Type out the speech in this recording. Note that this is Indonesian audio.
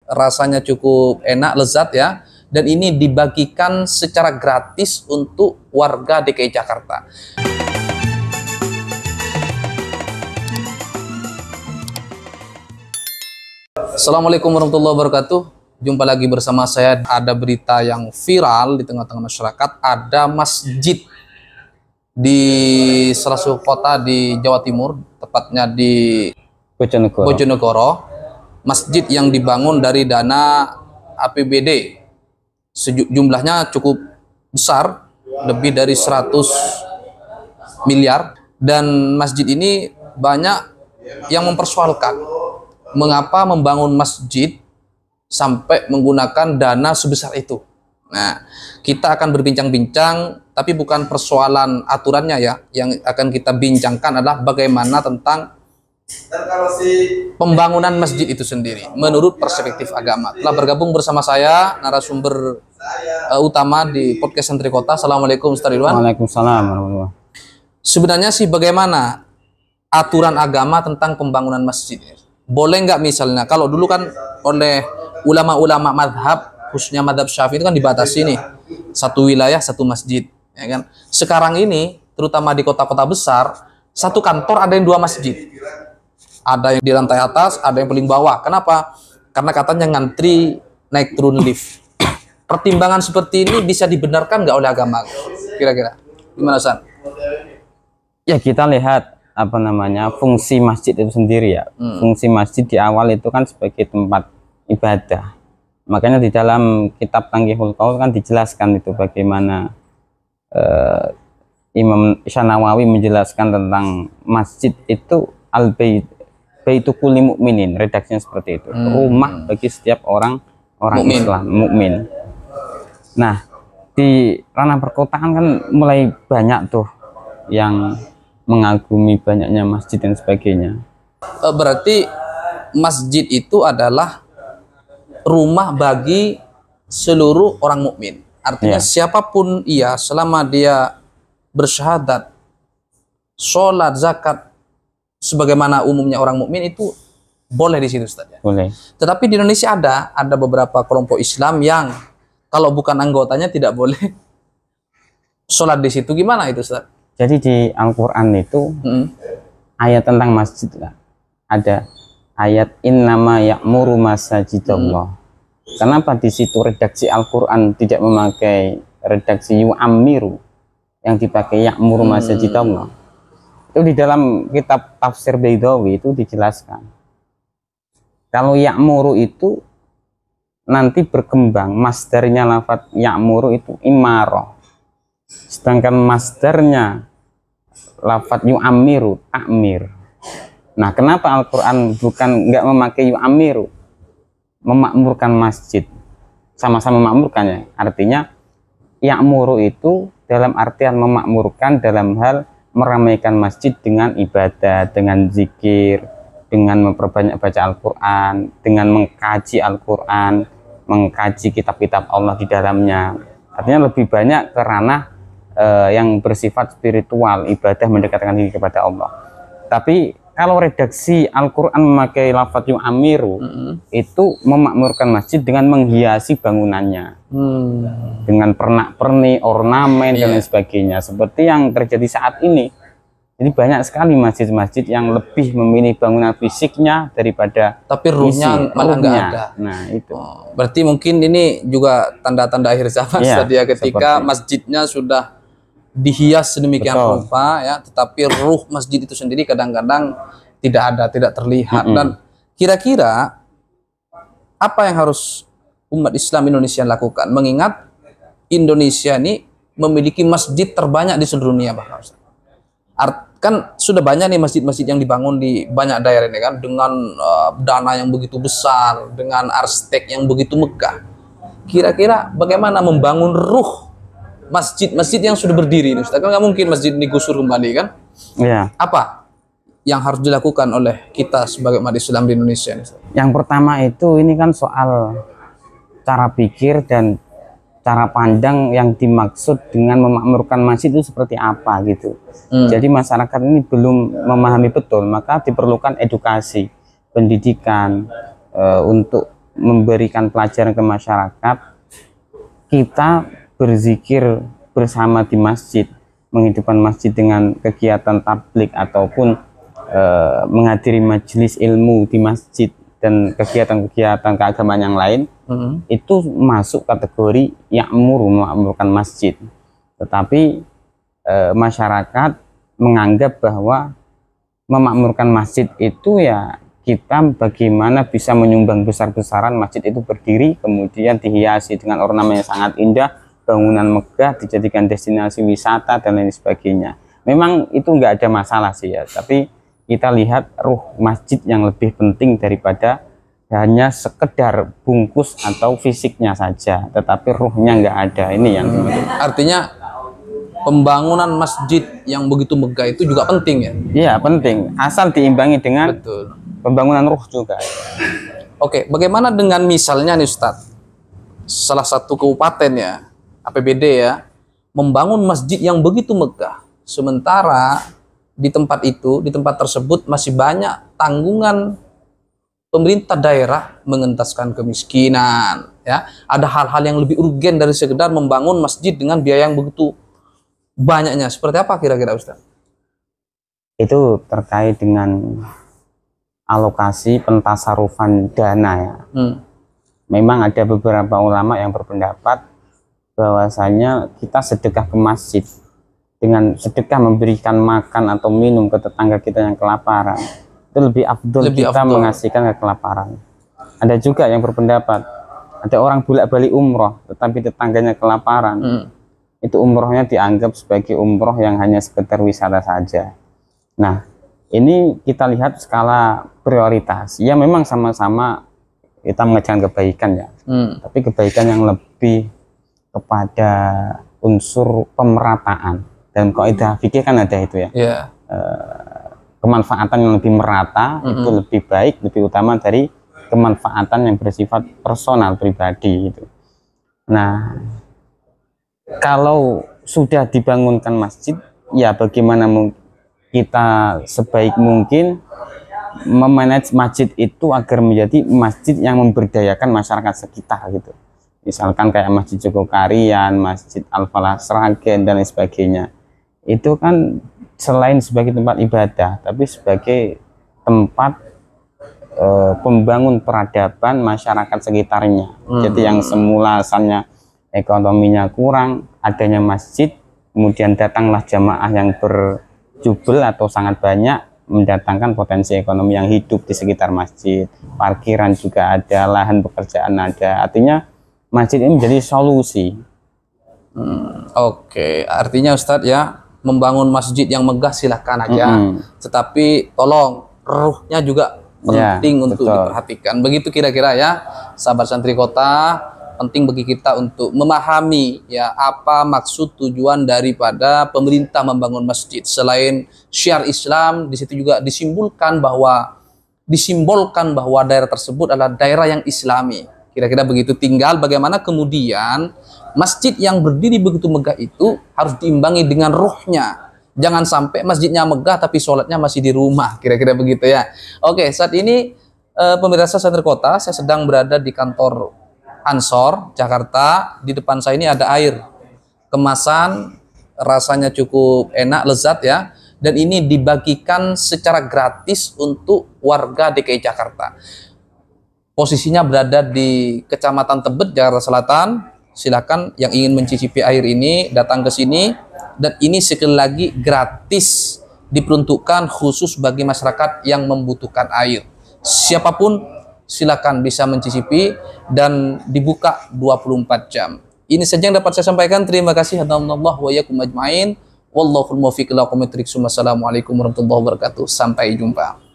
rasanya cukup enak, lezat ya. Dan ini dibagikan secara gratis untuk warga DKI Jakarta. Assalamualaikum warahmatullahi wabarakatuh. Jumpa lagi bersama saya. Ada berita yang viral di tengah-tengah masyarakat. Ada masjid di salah satu kota di Jawa Timur, tepatnya di Bojonegoro. Masjid yang dibangun dari dana APBD. Jumlahnya cukup besar, lebih dari 100 miliar. Dan masjid ini banyak yang mempersoalkan mengapa membangun masjid sampai menggunakan dana sebesar itu. Nah, kita akan berbincang-bincang, tapi bukan persoalan aturannya ya. Yang akan kita bincangkan adalah bagaimana tentang pembangunan masjid itu sendiri menurut perspektif agama. Telah bergabung bersama saya narasumber utama di podcast Santri Kota. Assalamualaikum Ustaz Ridwan. Waalaikumsalam warahmatullahi. Sebenarnya sih bagaimana aturan agama tentang pembangunan masjid? Boleh nggak misalnya, kalau dulu kan oleh ulama-ulama madhab, khususnya madhab Syafi'i itu kan dibatasi nih, satu wilayah satu masjid, ya kan? Sekarang ini, terutama di kota-kota besar, satu kantor ada yang 2 masjid. Ada yang di lantai atas, ada yang paling bawah. Kenapa? Karena katanya ngantri naik turun lift. Pertimbangan seperti ini bisa dibenarkan nggak oleh agama? Kira-kira gimana, San? Ya, kita lihat fungsi masjid itu sendiri ya. Fungsi masjid di awal itu kan sebagai tempat ibadah. Makanya di dalam kitab Tanqihul Qaul kan dijelaskan itu bagaimana Imam Syanawawi menjelaskan tentang masjid itu baitu kulli mukminin, redaksinya seperti itu. Rumah bagi setiap orang Islam mukmin. Nah, di ranah perkotaan kan mulai banyak tuh yang mengagumi banyaknya masjid dan sebagainya. Berarti masjid itu adalah rumah bagi seluruh orang mukmin. Artinya siapapun ia, selama dia bersyahadat, sholat, zakat, sebagaimana umumnya orang mukmin itu boleh di situ, Ustaz ya? Boleh. Tetapi di Indonesia ada beberapa kelompok Islam yang kalau bukan anggotanya tidak boleh sholat di situ. Gimana itu, Ustaz? Jadi di Al-Quran itu ayat tentang masjid lah. Ada ayat innama ya'muru masajidallah. Kenapa di situ redaksi Al-Quran tidak memakai redaksi yu'ammiru, yang dipakai ya'muru masajidallah? Itu di dalam kitab tafsir Baidawi itu dijelaskan. Kalau ya'muru itu nanti berkembang, masdarnya lafadz ya'muru itu imarah. Sedangkan masdarnya lafadz yu'ammiru takmir. Nah, kenapa Al-Quran bukan nggak memakai yu'ammiru, memakmurkan masjid, sama-sama memakmurkannya? Artinya ya'muru itu dalam artian memakmurkan dalam hal meramaikan masjid dengan ibadah, dengan zikir, dengan memperbanyak baca Al-Quran, dengan mengkaji Al-Quran, mengkaji kitab-kitab Allah di dalamnya. Artinya lebih banyak ke ranah yang bersifat spiritual, ibadah, mendekatkan diri kepada Allah. Tapi kalau redaksi Al-Quran memakai lafadz yu'ammiru, itu memakmurkan masjid dengan menghiasi bangunannya, dengan pernak-pernik, ornamen, dan lain sebagainya, seperti yang terjadi saat ini. Jadi banyak sekali masjid-masjid yang lebih memilih bangunan fisiknya daripada ruhnya malah nggak ada. Nah itu. Berarti mungkin ini juga tanda-tanda akhir zaman ya, ketika masjidnya sudah dihias sedemikian rupa ya, tetapi ruh masjid itu sendiri kadang-kadang tidak ada, tidak terlihat. Dan kira-kira apa yang harus umat Islam Indonesia lakukan, mengingat Indonesia ini memiliki masjid terbanyak di seluruh dunia bahkan. Kan sudah banyak nih masjid-masjid yang dibangun di banyak daerah ini kan, dengan dana yang begitu besar, dengan arsitek yang begitu megah. Kira-kira bagaimana membangun ruh masjid-masjid yang sudah berdiri ini, Ustaz? Kan nggak mungkin masjid ini gusur kembali kan? Iya. Apa yang harus dilakukan oleh kita sebagai umat Islam di Indonesia ini, Ustaz? Yang pertama itu ini kan soal cara pikir dan cara pandang yang dimaksud dengan memakmurkan masjid itu seperti apa gitu. Jadi masyarakat ini belum memahami betul, maka diperlukan edukasi, pendidikan untuk memberikan pelajaran ke masyarakat, kita berzikir bersama di masjid, menghidupkan masjid dengan kegiatan tablik ataupun menghadiri majelis ilmu di masjid dan kegiatan-kegiatan keagamaan yang lain, itu masuk kategori memakmurkan masjid. Tetapi masyarakat menganggap bahwa memakmurkan masjid itu ya kita bagaimana bisa menyumbang besar-besaran masjid itu berdiri, kemudian dihiasi dengan ornamen yang sangat indah, bangunan megah, dijadikan destinasi wisata dan lain sebagainya. Memang itu nggak ada masalah sih ya, tapi kita lihat ruh masjid yang lebih penting daripada hanya sekedar bungkus atau fisiknya saja, tetapi ruhnya nggak ada. Ini yang artinya pembangunan masjid yang begitu megah itu juga penting ya? Iya penting, asal diimbangi dengan pembangunan ruh juga. Oke, bagaimana dengan misalnya nih Ustadz, salah satu kabupaten ya, APBD ya, membangun masjid yang begitu megah, sementara di tempat itu, di tempat tersebut masih banyak tanggungan pemerintah daerah mengentaskan kemiskinan, ya. Ada hal-hal yang lebih urgen dari sekedar membangun masjid dengan biaya yang begitu banyaknya. Seperti apa kira-kira Ustaz? Itu terkait dengan alokasi pentasarufan dana ya. Memang ada beberapa ulama yang berpendapat bahwasanya kita sedekah ke masjid, dengan sedekah memberikan makan atau minum ke tetangga kita yang kelaparan, itu lebih afdol kita mengasihkan ke kelaparan. Ada juga yang berpendapat, ada orang bolak-balik umroh tetapi tetangganya kelaparan, itu umrohnya dianggap sebagai umroh yang hanya sekedar wisata saja. Nah, ini kita lihat skala prioritas. Ya memang sama-sama kita mengerjakan kebaikan ya, tapi kebaikan yang lebih kepada unsur pemerataan. Dan kaidah fikih kan ada itu ya, kemanfaatan yang lebih merata itu lebih baik, lebih utama dari kemanfaatan yang bersifat personal pribadi itu. Nah, kalau sudah dibangunkan masjid, ya bagaimana kita sebaik mungkin memanage masjid itu agar menjadi masjid yang memberdayakan masyarakat sekitar gitu. Misalkan kayak Masjid Jogokarian, Masjid Al-Falah Sragen dan lain sebagainya. Itu kan selain sebagai tempat ibadah, tapi sebagai tempat pembangun peradaban masyarakat sekitarnya. Jadi yang semula asalnya ekonominya kurang, adanya masjid, kemudian datanglah jamaah yang berjubel atau sangat banyak, mendatangkan potensi ekonomi yang hidup di sekitar masjid. Parkiran juga ada, lahan pekerjaan ada. Artinya masjid ini menjadi solusi. Oke, artinya Ustadz ya, membangun masjid yang megah silahkan aja, tetapi tolong ruhnya juga penting untuk diperhatikan. Begitu kira-kira ya, sahabat santri kota, penting bagi kita untuk memahami ya apa maksud tujuan daripada pemerintah membangun masjid. Selain syiar Islam, di situ juga disimbolkan bahwa daerah tersebut adalah daerah yang Islami. Kira-kira begitu. Tinggal bagaimana kemudian masjid yang berdiri begitu megah itu harus diimbangi dengan ruhnya. Jangan sampai masjidnya megah tapi sholatnya masih di rumah. Kira-kira begitu ya. Oke, saat ini pemirsa santri kota, saya sedang berada di kantor Ansor, Jakarta. Di depan saya ini ada air. Kemasan rasanya cukup enak, lezat ya. Dan ini dibagikan secara gratis untuk warga DKI Jakarta. Posisinya berada di Kecamatan Tebet, Jakarta Selatan. Silakan yang ingin mencicipi air ini datang ke sini, dan ini sekali lagi gratis, diperuntukkan khusus bagi masyarakat yang membutuhkan air. Siapapun silakan bisa mencicipi dan dibuka 24 jam. Ini saja yang dapat saya sampaikan. Terima kasih. Hadamnallah wa yakum ajmain. Wallahul muwaffiq ila aqwamit thoriq. Wassalamualaikum warahmatullahi wabarakatuh. Sampai jumpa.